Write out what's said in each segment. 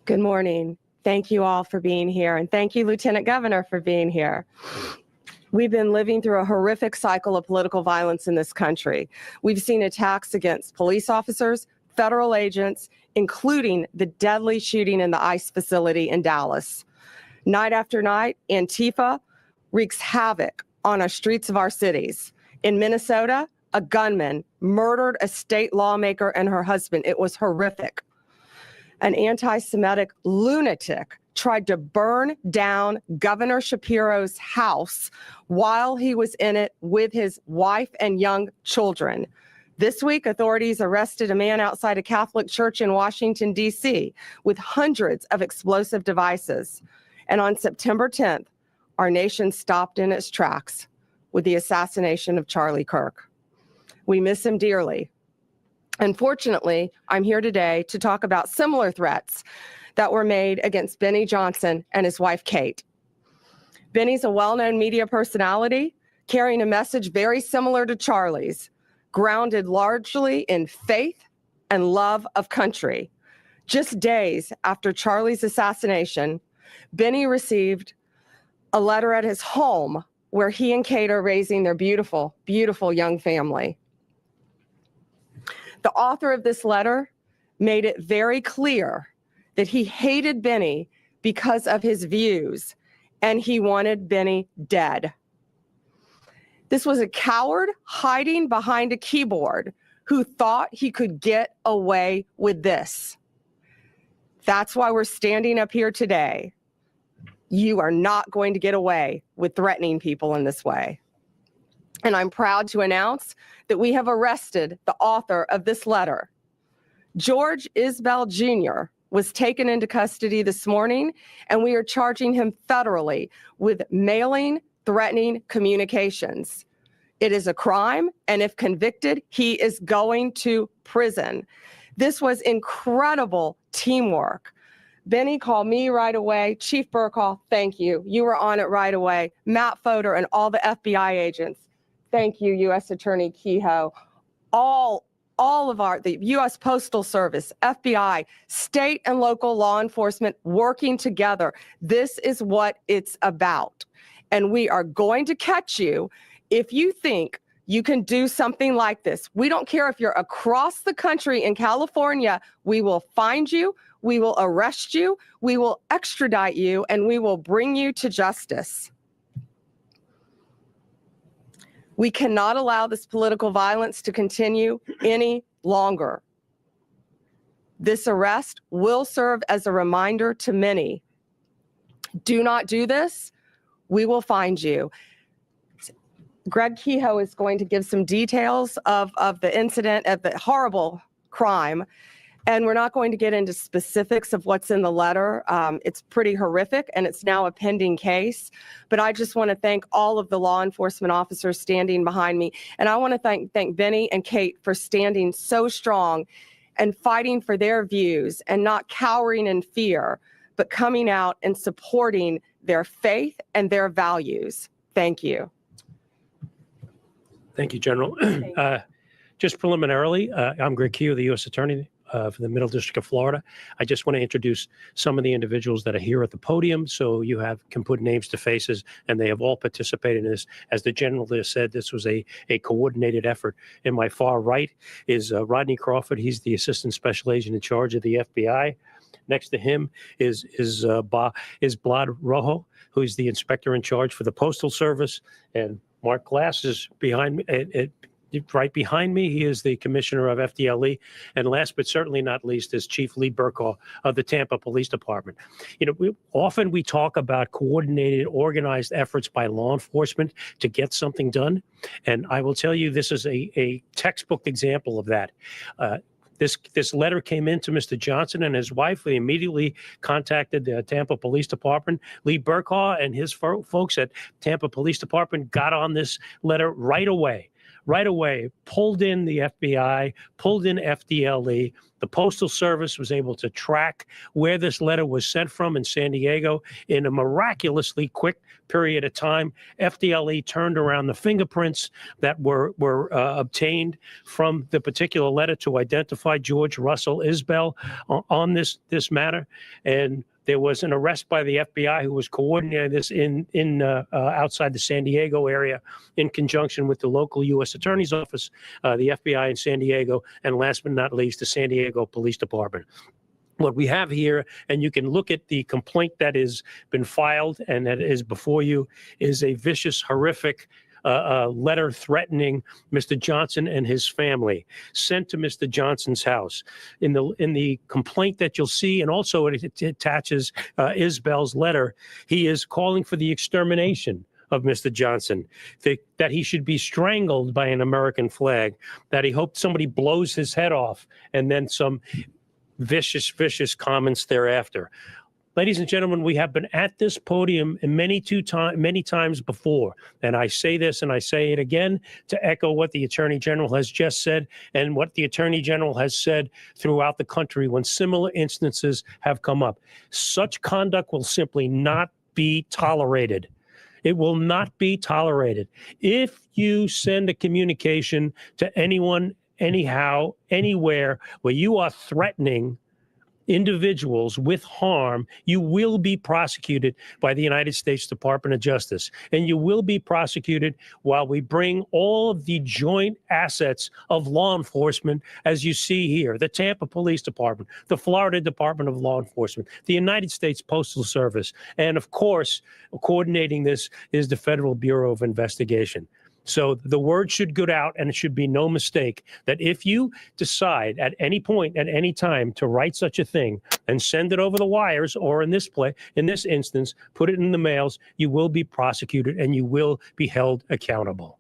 Good morning. Thank you all for being here, and thank you, Lieutenant Governor, for being here. We've been living through a horrific cycle of political violence in this country. We've seen attacks against police officers, federal agents, including the deadly shooting in the ICE facility in Dallas. Night after night, Antifa wreaks havoc on our streets of our cities. In Minnesota, a gunman murdered a state lawmaker and her husband. It was horrific. An anti-Semitic lunatic tried to burn down Governor Shapiro's house while he was in it with his wife and young children. This week, authorities arrested a man outside a Catholic church in Washington, D.C., with hundreds of explosive devices. And on September 10th, our nation stopped in its tracks with the assassination of Charlie Kirk. We miss him dearly. Unfortunately, I'm here today to talk about similar threats that were made against Benny Johnson and his wife, Kate. Benny's a well-known media personality carrying a message very similar to Charlie's, grounded largely in faith and love of country. Just days after Charlie's assassination, Benny received a letter at his home where he and Kate are raising their beautiful, beautiful young family. The author of this letter made it very clear that he hated Benny because of his views, and he wanted Benny dead. This was a coward hiding behind a keyboard who thought he could get away with this. That's why we're standing up here today. You are not going to get away with threatening people in this way. And I'm proud to announce that we have arrested the author of this letter. George Isbell Jr. was taken into custody this morning, and we are charging him federally with mailing threatening communications. It is a crime, and if convicted, he is going to prison. This was incredible teamwork. Benny called me right away. Chief Burkall, thank you. You were on it right away. Matt Fodor and all the FBI agents. Thank you, U.S. Attorney Kehoe. All of the U.S. Postal Service, FBI, state and local law enforcement working together. This is what it's about. And we are going to catch you if you think you can do something like this. We don't care if you're across the country in California. We will find you. We will arrest you. We will extradite you, and we will bring you to justice. We cannot allow this political violence to continue any longer. This arrest will serve as a reminder to many. Do not do this. We will find you. Greg Kehoe is going to give some details of the incident, of the horrible crime. And we're not going to get into specifics of what's in the letter. It's pretty horrific, and it's now a pending case. But I just want to thank all of the law enforcement officers standing behind me. And I want to thank Benny and Kate for standing so strong and fighting for their views and not cowering in fear, but coming out and supporting their faith and their values. Thank you. Thank you, General. Just preliminarily, I'm Greg Kehoe, the U.S. Attorney for the Middle District of Florida. I just want to introduce some of the individuals that are here at the podium so you can put names to faces, and they have all participated in this. As the General just said, this was a coordinated effort. In my far right is Rodney Crawford. He's the Assistant Special Agent in charge of the FBI. Next to him is Blad Rojo, who is the Inspector in charge for the Postal Service, and Mark Glass is behind me. Right behind me, he is the Commissioner of FDLE. And last but certainly not least is Chief Lee Burkall of the Tampa Police Department. You know, often we talk about coordinated, organized efforts by law enforcement to get something done. And I will tell you, this is a textbook example of that. This letter came in to Mr. Johnson and his wife. We immediately contacted the Tampa Police Department. Lee Burkall and his folks at Tampa Police Department got on this letter right away. right away pulled in the FBI, pulled in FDLE. The Postal Service was able to track where this letter was sent from in San Diego in a miraculously quick period of time. FDLE turned around the fingerprints that were obtained from the particular letter to identify George Russell Isbell on this matter. And there was an arrest by the FBI who was coordinating this in outside the San Diego area in conjunction with the local U.S. Attorney's Office, the FBI in San Diego, and last but not least, the San Diego Police Department. What we have here, and you can look at the complaint that has been filed and that is before you, is a vicious, horrific letter threatening Mr. Johnson and his family, sent to Mr. Johnson's house. In the complaint that you'll see, and also it attaches Isbell's letter, he is calling for the extermination of Mr. Johnson, that he should be strangled by an American flag, that he hoped somebody blows his head off, and then some vicious, vicious comments thereafter. Ladies and gentlemen, we have been at this podium many times before, and I say this and I say it again to echo what the Attorney General has just said and what the Attorney General has said throughout the country when similar instances have come up. Such conduct will simply not be tolerated. It will not be tolerated. If you send a communication to anyone, anyhow, anywhere where you are threatening individuals with harm, you will be prosecuted by the United States Department of Justice. And you will be prosecuted while we bring all of the joint assets of law enforcement, as you see here, the Tampa Police Department, the Florida Department of Law Enforcement, the United States Postal Service, and of course, coordinating this is the Federal Bureau of Investigation. So the word should go out, and it should be no mistake that if you decide at any point, at any time, to write such a thing and send it over the wires, or in this instance, put it in the mails, you will be prosecuted and you will be held accountable.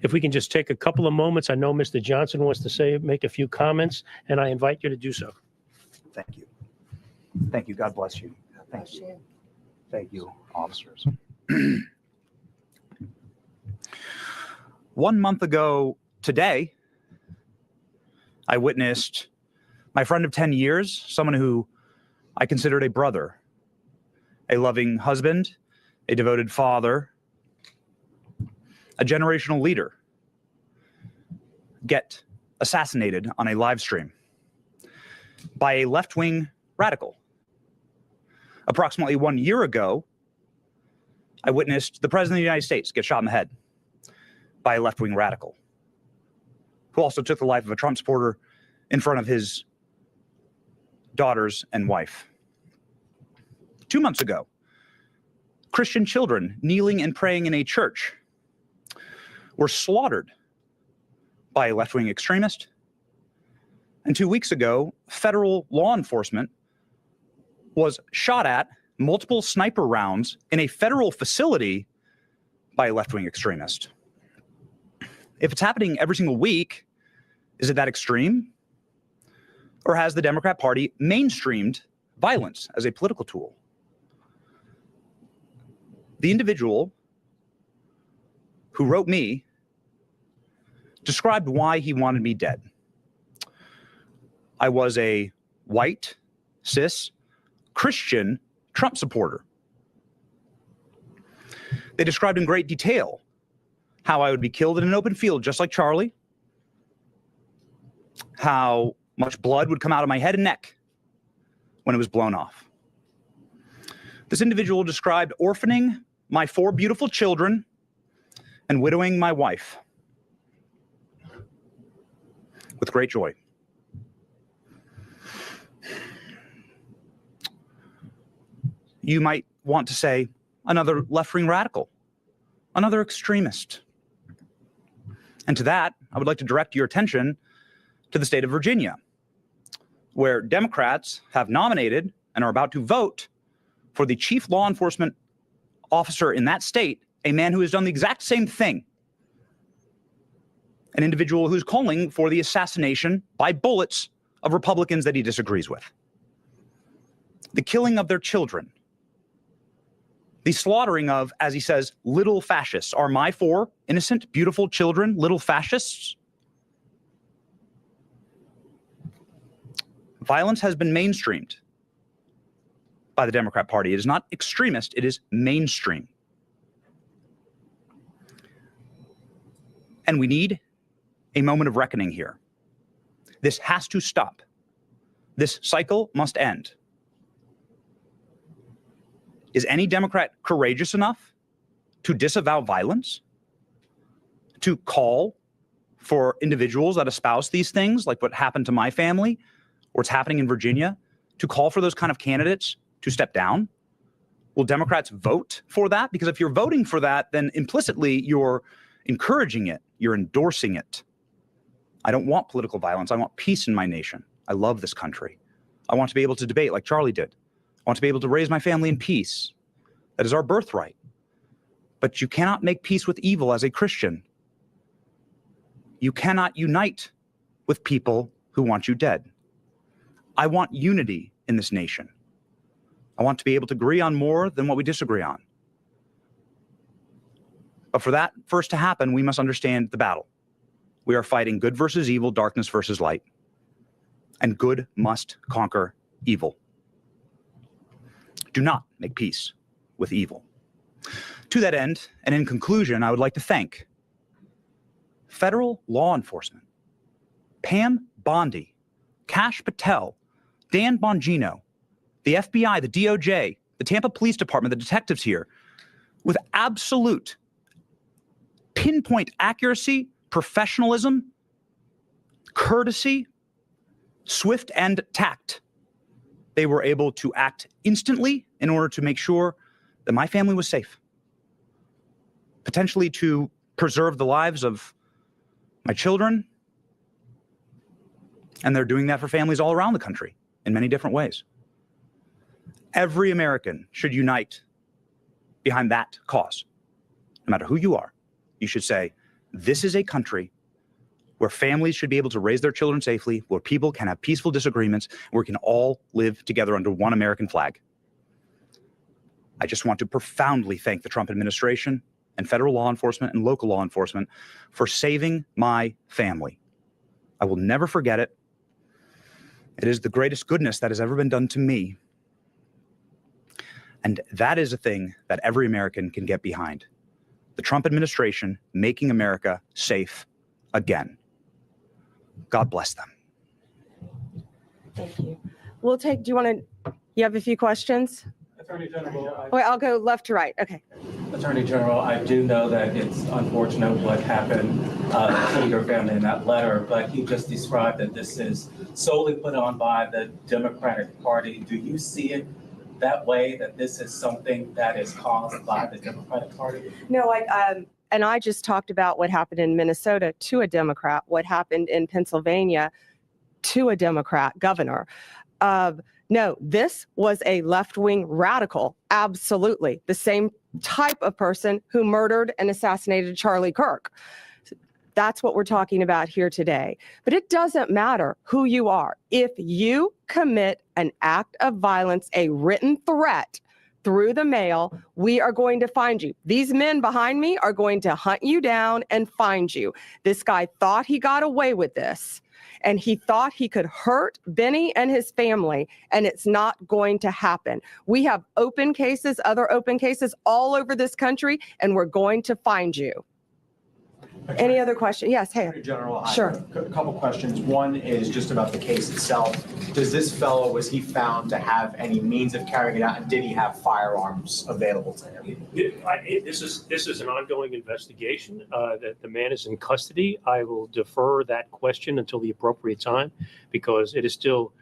If we can just take a couple of moments, I know Mr. Johnson wants to make a few comments, and I invite you to do so. Thank you. Thank you. God bless you. Thank you. Thank you, officers. 1 month ago today, I witnessed my friend of 10 years, someone who I considered a brother, a loving husband, a devoted father, a generational leader, get assassinated on a live stream by a left-wing radical. Approximately 1 year ago, I witnessed the President of the United States get shot in the head by a left-wing radical, who also took the life of a Trump supporter in front of his daughters and wife. 2 months ago, Christian children kneeling and praying in a church were slaughtered by a left-wing extremist. And 2 weeks ago, federal law enforcement was shot at multiple sniper rounds in a federal facility by a left-wing extremist. If it's happening every single week, is it that extreme? Or has the Democrat Party mainstreamed violence as a political tool? The individual who wrote me described why he wanted me dead. I was a white, cis, Christian Trump supporter. They described in great detail how I would be killed in an open field, just like Charlie, how much blood would come out of my head and neck when it was blown off. This individual described orphaning my 4 beautiful children and widowing my wife with great joy. You might want to say another left-wing radical, another extremist. And to that, I would like to direct your attention to the state of Virginia, where Democrats have nominated and are about to vote for the chief law enforcement officer in that state, a man who has done the exact same thing, an individual who's calling for the assassination by bullets of Republicans that he disagrees with, the killing of their children the slaughtering of, as he says, little fascists. Are my 4 innocent, beautiful children little fascists? Violence has been mainstreamed by the Democrat Party. It is not extremist, it is mainstream. And we need a moment of reckoning here. This has to stop. This cycle must end. Is any Democrat courageous enough to disavow violence? To call for individuals that espouse these things, like what happened to my family, or what's happening in Virginia, to call for those kind of candidates to step down? Will Democrats vote for that? Because if you're voting for that, then implicitly you're encouraging it, you're endorsing it. I don't want political violence. I want peace in my nation. I love this country. I want to be able to debate like Charlie did. I want to be able to raise my family in peace. That is our birthright. But you cannot make peace with evil as a Christian. You cannot unite with people who want you dead. I want unity in this nation. I want to be able to agree on more than what we disagree on. But for that first to happen, we must understand the battle. We are fighting good versus evil, darkness versus light. And good must conquer evil. Do not make peace with evil. To that end, and in conclusion, I would like to thank federal law enforcement, Pam Bondi, Kash Patel, Dan Bongino, the FBI, the DOJ, the Tampa Police Department, the detectives here, with absolute pinpoint accuracy, professionalism, courtesy, swift and tact. They were able to act instantly in order to make sure that my family was safe, potentially to preserve the lives of my children. And they're doing that for families all around the country in many different ways. Every American should unite behind that cause. No matter who you are, you should say, this is a country where families should be able to raise their children safely, where people can have peaceful disagreements, where we can all live together under one American flag. I just want to profoundly thank the Trump administration and federal law enforcement and local law enforcement for saving my family. I will never forget it. It is the greatest goodness that has ever been done to me. And that is a thing that every American can get behind. The Trump administration making America safe again. God bless them. Thank you. We'll take, do you want to, you have a few questions? Attorney General, Wait, I'll go left to right. Okay. Attorney General, I do know that it's unfortunate what happened to your family in that letter, but he just described that this is solely put on by the Democratic Party. Do you see it that way, that this is something that is caused by the Democratic Party? No, and I just talked about what happened in Minnesota to a Democrat, what happened in Pennsylvania to a Democrat governor. No, this was a left-wing radical, absolutely. The same type of person who murdered and assassinated Charlie Kirk. That's what we're talking about here today. But it doesn't matter who you are. If you commit an act of violence, a written threat through the mail, we are going to find you. These men behind me are going to hunt you down and find you. This guy thought he got away with this, and he thought he could hurt Benny and his family, and it's not going to happen. We have open cases, other open cases all over this country, and we're going to find you. Any other question? Yes, hey. Attorney General, Sure. I have a couple questions. One is just about the case itself. Does this fellow, was he found to have any means of carrying it out, and did he have firearms available to him? This is an ongoing investigation. That the man is in custody. I will defer that question until the appropriate time, because it is still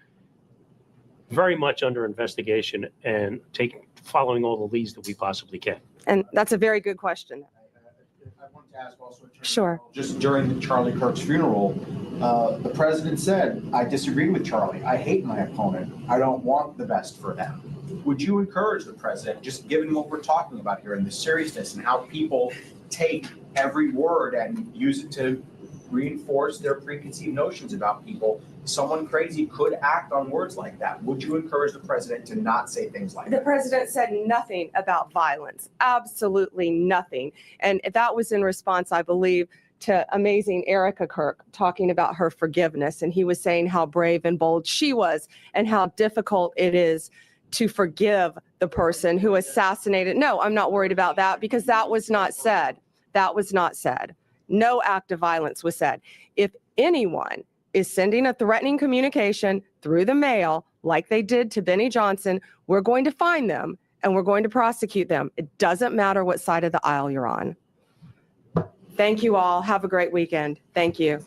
very much under investigation and following all the leads that we possibly can. And that's a very good question. I wanted to ask also, Attorney Sure. General, just during Charlie Kirk's funeral, the president said, I disagree with Charlie. I hate my opponent. I don't want the best for them. Would you encourage the president, just given what we're talking about here and the seriousness and how people take every word and use it to reinforce their preconceived notions about people. Someone crazy could act on words like that. Would you encourage the president to not say things like The that? president said nothing about violence, absolutely nothing. And that was in response, I believe, to amazing Erica Kirk talking about her forgiveness. And he was saying how brave and bold she was and how difficult it is to forgive the person who assassinated. No, I'm not worried about that because that was not said. That was not said. No act of violence was said. If anyone is sending a threatening communication through the mail, like they did to Benny Johnson, we're going to find them and we're going to prosecute them. It doesn't matter what side of the aisle you're on. Thank you all. Have a great weekend. Thank you.